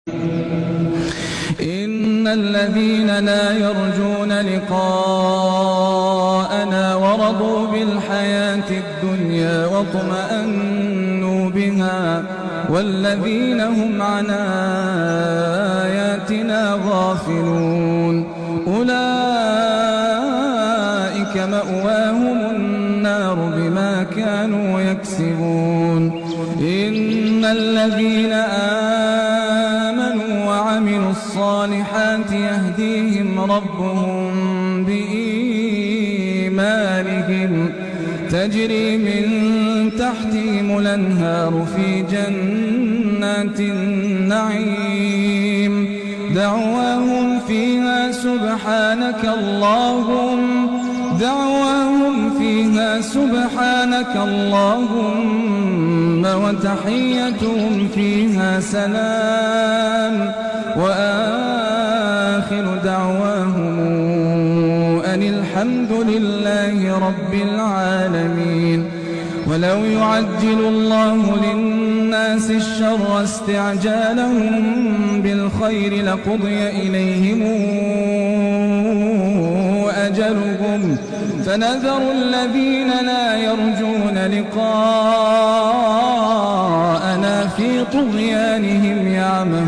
إن الذين لا يرجون لقاءنا ورضوا بالحياة الدنيا واطمأنوا بها والذين هم عن آياتنا غافلون أولئك مأواهم النار بما كانوا يكسبون. إن الذين آمنوا وعملوا الصالحات يهديهم ربهم بإيمانهم تجري من تحتهم الأنهار في جنات النعيم دعواهم فيها سبحانك اللهم وتحيتهم فيها سلام وآخر دعواهم أن الحمد لله رب العالمين. ولو يعجل الله للناس الشر استعجالهم بالخير لقضي إليهم أجلهم فنذر الذين لا يرجون لقاءنا في طغيانهم يعمهون.